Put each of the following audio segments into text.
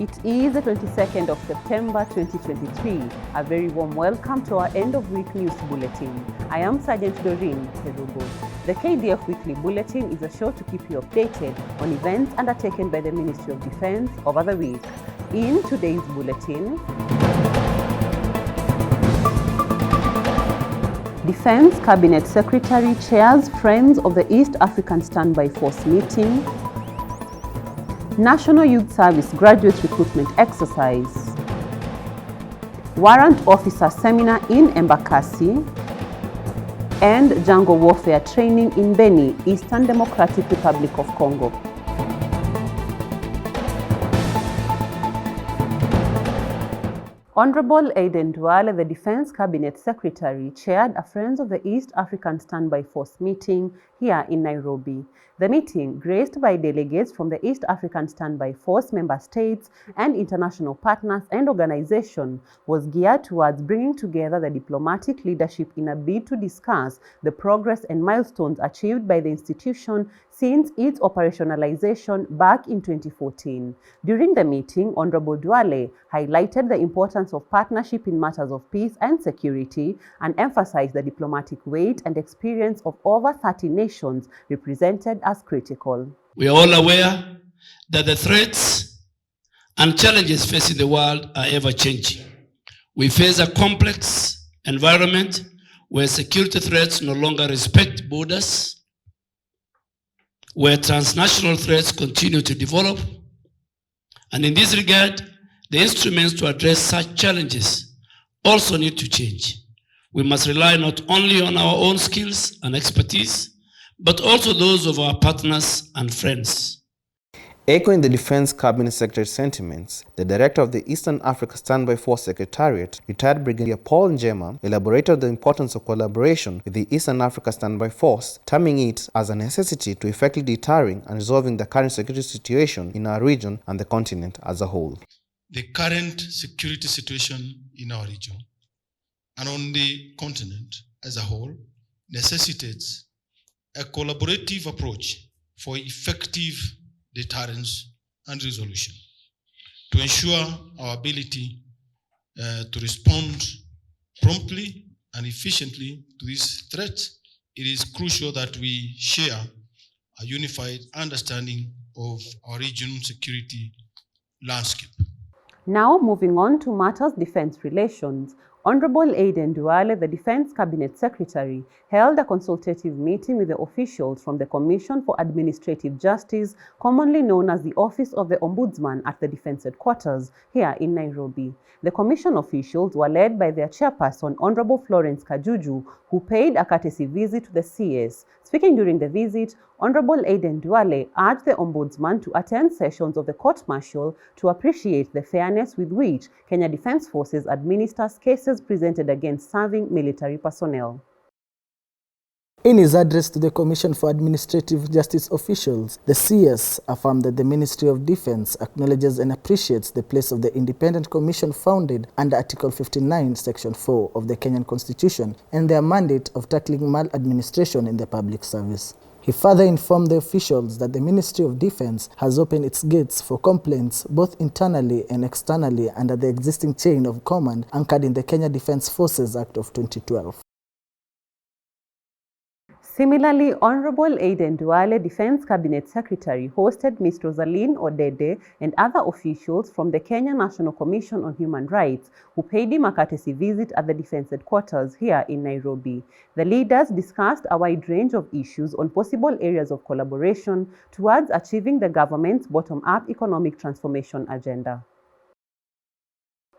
It is the 22nd of September 2023. A very warm welcome to our end of week news bulletin. I am Sergeant Doreen Kerubo. The KDF Weekly Bulletin is a show to keep you updated on events undertaken by the Ministry of Defense over the week. In today's bulletin, Defense Cabinet Secretary chairs Friends of the East African Standby Force meeting. National Youth Service Graduate Recruitment Exercise. Warrant Officer Seminar in Embakasi. And Jungle Warfare Training in Beni, Eastern Democratic Republic of Congo. Honorable Aiden Duale, the Defense Cabinet Secretary, chaired a Friends of the East African Standby Force meeting here in Nairobi. The meeting, graced by delegates from the East African Standby Force member states and international partners and organizations, was geared towards bringing together the diplomatic leadership in a bid to discuss the progress and milestones achieved by the institution since its operationalization back in 2014. During the meeting, Honorable Duale highlighted the importance of partnership in matters of peace and security and emphasized the diplomatic weight and experience of over 30 nations represented as critical. We are all aware that the threats and challenges facing the world are ever changing. We face a complex environment where security threats no longer respect borders, where transnational threats continue to develop, and in this regard, the instruments to address such challenges also need to change. We must rely not only on our own skills and expertise, but also those of our partners and friends. Echoing the Defense Cabinet Secretary's sentiments, the Director of the Eastern Africa Standby Force Secretariat, retired Brigadier Paul Njema, elaborated the importance of collaboration with the Eastern Africa Standby Force, terming it as a necessity to effectively deterring and resolving the current security situation in our region and the continent as a whole. The current security situation in our region and on the continent as a whole necessitates a collaborative approach for effective deterrence and resolution. To ensure our ability to respond promptly and efficiently to these threats, it is crucial that we share a unified understanding of our region's security landscape. Now moving on to matters defense relations, Honorable Aiden Duale, the Defense Cabinet Secretary, held a consultative meeting with the officials from the Commission for Administrative Justice, commonly known as the Office of the Ombudsman at the Defense Headquarters here in Nairobi. The Commission officials were led by their chairperson, Honorable Florence Kajuju, who paid a courtesy visit to the CS. Speaking during the visit, Honorable Aiden Duale urged the Ombudsman to attend sessions of the court-martial to appreciate the fairness with which Kenya Defence Forces administers cases presented against serving military personnel. In his address to the Commission for Administrative Justice officials, the CS affirmed that the Ministry of Defense acknowledges and appreciates the place of the independent commission founded under Article 59, Section 4 of the Kenyan Constitution and their mandate of tackling maladministration in the public service. He further informed the officials that the Ministry of Defense has opened its gates for complaints both internally and externally under the existing chain of command anchored in the Kenya Defence Forces Act of 2012. Similarly, Honorable Aiden Duale, Defense Cabinet Secretary, hosted Ms. Rosaline Odede and other officials from the Kenya National Commission on Human Rights, who paid him a courtesy visit at the Defense Headquarters here in Nairobi. The leaders discussed a wide range of issues on possible areas of collaboration towards achieving the government's bottom-up economic transformation agenda.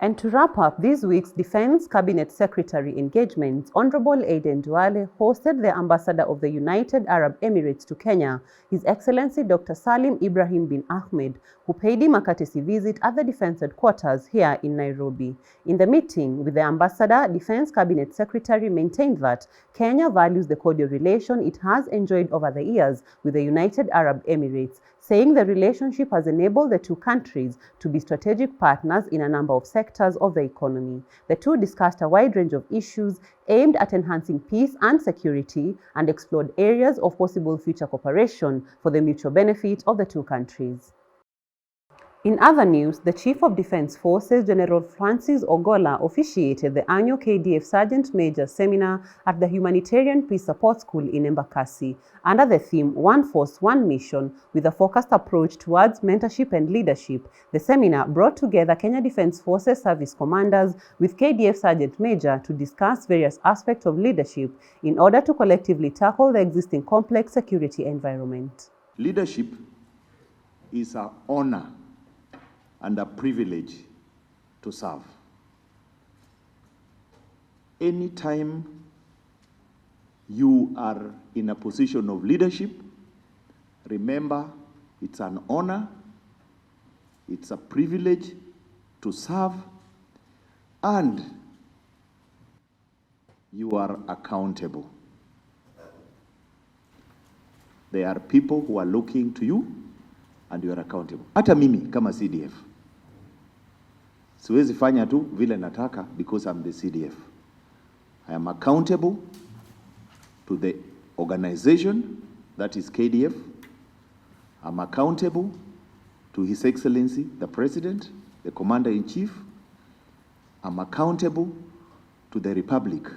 And to wrap up this week's Defense Cabinet Secretary engagements, Honorable Aiden Duale hosted the Ambassador of the United Arab Emirates to Kenya, His Excellency Dr. Salim Ibrahim bin Ahmed, who paid him a courtesy visit at the Defense Headquarters here in Nairobi. In the meeting with the Ambassador, Defense Cabinet Secretary maintained that Kenya values the cordial relation it has enjoyed over the years with the United Arab Emirates, saying the relationship has enabled the two countries to be strategic partners in a number of sectors of the economy. The two discussed a wide range of issues aimed at enhancing peace and security and explored areas of possible future cooperation for the mutual benefit of the two countries. In other news, the Chief of Defence Forces, General Francis Ogola, officiated the annual KDF Sergeant Major Seminar at the Humanitarian Peace Support School in Embakasi, under the theme One Force, One Mission, with a focused approach towards mentorship and leadership. The seminar brought together Kenya Defence Forces service commanders with KDF Sergeant Major to discuss various aspects of leadership in order to collectively tackle the existing complex security environment. Leadership is an honor and a privilege to serve. Anytime you are in a position of leadership, remember it's an honor, it's a privilege to serve, and you are accountable. There are people who are looking to you and you are accountable. Hata mimi kama CDF. Siwezi fanya tu vile nataka because I'm the CDF. I am accountable to the organization that is KDF. I'm accountable to His Excellency, the President, the Commander-in-Chief. I'm accountable to the Republic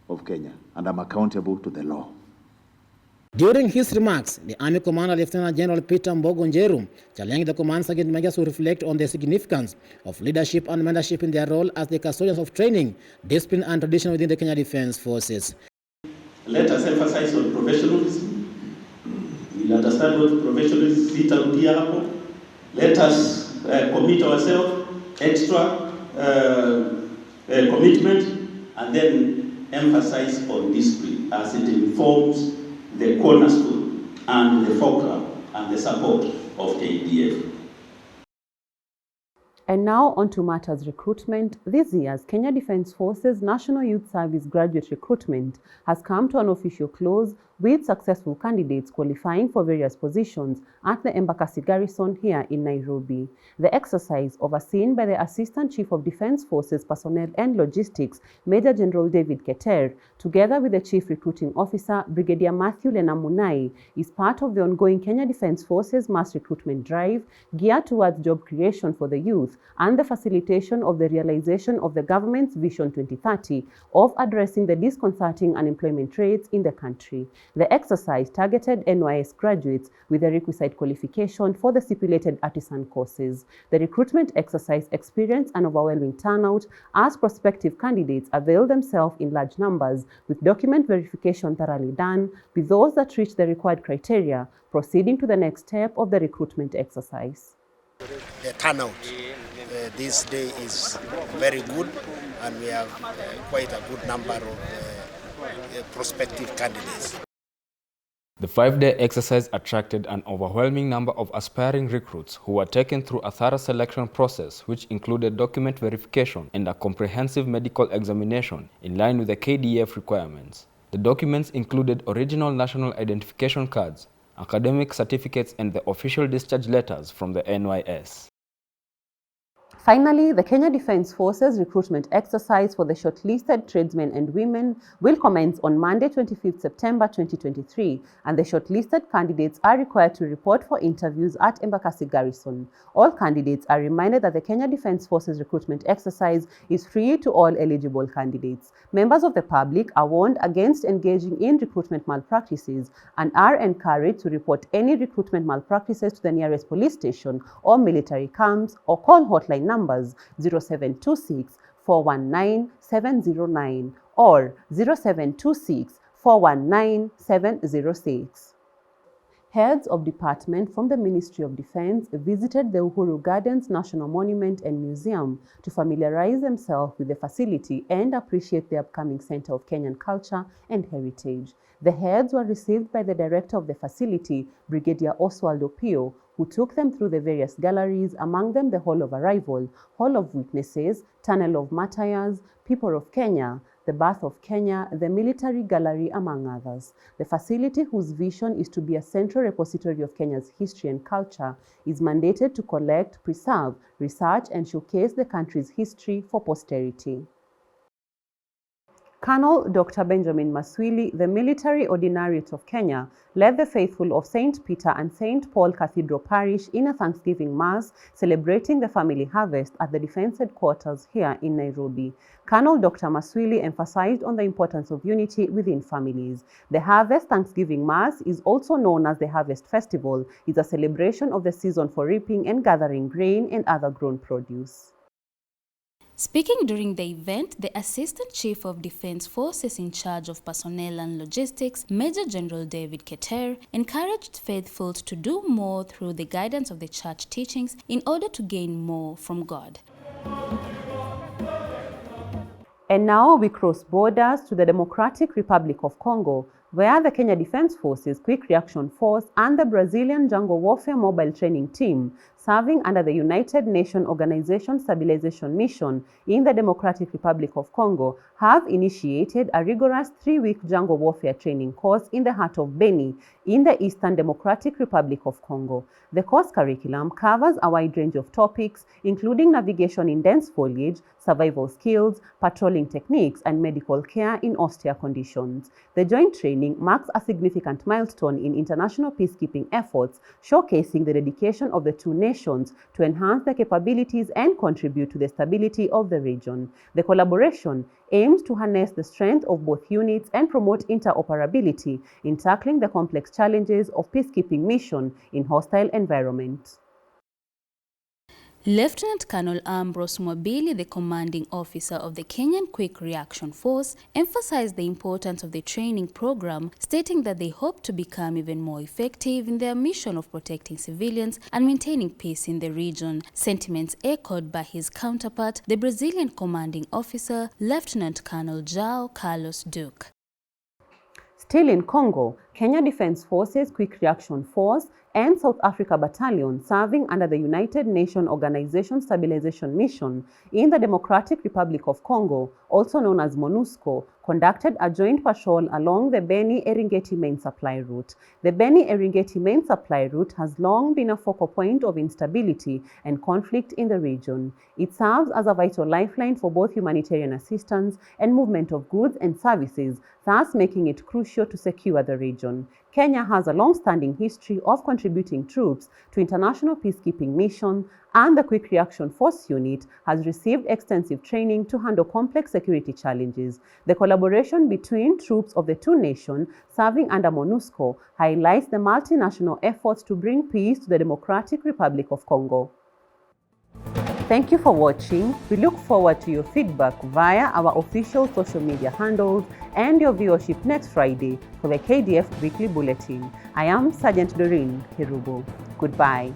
of Kenya, and I'm accountable to the law. During his remarks, the Army Commander Lieutenant General Peter Mbogo Njeru challenged the Command Sergeant Majors to reflect on the significance of leadership and mentorship in their role as the custodians of training, discipline and tradition within the Kenya Defence Forces. Let us emphasize on professionalism. We'll understand what professionalism is. Let us commit ourselves, extra commitment, and then emphasize on discipline as it informs the cornerstone and the fulcrum and the support of KDF. And now on to matters recruitment. This year's Kenya Defence Forces National Youth Service graduate recruitment has come to an official close, with successful candidates qualifying for various positions at the Embakasi Garrison here in Nairobi. The exercise, overseen by the Assistant Chief of Defence Forces Personnel and Logistics, Major General David Keter, together with the Chief Recruiting Officer, Brigadier Matthew Lenamunai, is part of the ongoing Kenya Defence Forces mass recruitment drive geared towards job creation for the youth and the facilitation of the realization of the government's Vision 2030 of addressing the disconcerting unemployment rates in the country. The exercise targeted NYS graduates with the requisite qualification for the stipulated artisan courses. The recruitment exercise experienced an overwhelming turnout as prospective candidates availed themselves in large numbers, with document verification thoroughly done, with those that reached the required criteria proceeding to the next step of the recruitment exercise. The turnout this day is very good, and we have quite a good number of prospective candidates. The 5-day exercise attracted an overwhelming number of aspiring recruits who were taken through a thorough selection process, which included document verification and a comprehensive medical examination in line with the KDF requirements. The documents included original national identification cards, academic certificates, and the official discharge letters from the NYS. Finally, the Kenya Defence Forces recruitment exercise for the shortlisted tradesmen and women will commence on Monday, 25th September 2023, and the shortlisted candidates are required to report for interviews at Embakasi Garrison. All candidates are reminded that the Kenya Defence Forces recruitment exercise is free to all eligible candidates. Members of the public are warned against engaging in recruitment malpractices and are encouraged to report any recruitment malpractices to the nearest police station or military camps, or call hotline numbers 0726 419 709 or 0726 419 706. Heads of department from the Ministry of Defence visited the Uhuru Gardens National Monument and Museum to familiarize themselves with the facility and appreciate the upcoming Center of Kenyan Culture and Heritage. The heads were received by the director of the facility, Brigadier Oswaldo Pio, who took them through the various galleries, among them the Hall of Arrival, Hall of Witnesses, Tunnel of Martyrs, People of Kenya, the Birth of Kenya, the Military Gallery, among others. The facility, whose vision is to be a central repository of Kenya's history and culture, is mandated to collect, preserve, research, and showcase the country's history for posterity. Colonel Dr. Benjamin Maswili, the Military Ordinariate of Kenya, led the faithful of St. Peter and St. Paul Cathedral Parish in a Thanksgiving Mass celebrating the family harvest at the Defense Headquarters here in Nairobi. Colonel Dr. Maswili emphasized on the importance of unity within families. The Harvest Thanksgiving Mass is also known as the Harvest Festival. It's a celebration of the season for reaping and gathering grain and other grown produce. Speaking during the event, the Assistant Chief of Defense Forces in charge of personnel and logistics, Major General David Keter, encouraged faithfuls to do more through the guidance of the church teachings in order to gain more from God. And now we cross borders to the Democratic Republic of Congo, where the Kenya Defense Forces Quick Reaction Force and the Brazilian Jungle Warfare Mobile Training Team, serving under the United Nations Organization Stabilization Mission in the Democratic Republic of Congo, have initiated a rigorous 3-week jungle warfare training course in the heart of Beni, in the Eastern Democratic Republic of Congo. The course curriculum covers a wide range of topics, including navigation in dense foliage, survival skills, patrolling techniques, and medical care in austere conditions. The joint training marks a significant milestone in international peacekeeping efforts, showcasing the dedication of the two nations to enhance their capabilities and contribute to the stability of the region. The collaboration aims to harness the strength of both units and promote interoperability in tackling the complex challenges of peacekeeping mission in hostile environments. Lieutenant Colonel Ambrose Mwabili, the commanding officer of the Kenyan Quick Reaction Force, emphasized the importance of the training program, stating that they hope to become even more effective in their mission of protecting civilians and maintaining peace in the region. Sentiments echoed by his counterpart, the Brazilian commanding officer, Lieutenant Colonel João Carlos Duque. Still in Congo, Kenya Defense Forces Quick Reaction Force and South Africa Battalion, serving under the United Nations Organization Stabilization Mission in the Democratic Republic of Congo, also known as MONUSCO, conducted a joint patrol along the Beni-Eringeti main supply route. The Beni-Eringeti main supply route has long been a focal point of instability and conflict in the region. It serves as a vital lifeline for both humanitarian assistance and movement of goods and services, thus making it crucial to secure the region. Kenya has a long-standing history of contributing troops to international peacekeeping missions, and the Quick Reaction Force unit has received extensive training to handle complex security challenges. The collaboration between troops of the two nations serving under MONUSCO highlights the multinational efforts to bring peace to the Democratic Republic of Congo. Thank you for watching. We look forward to your feedback via our official social media handles and your viewership next Friday for the KDF Weekly Bulletin. I am Sergeant Doreen Kerubo. Goodbye.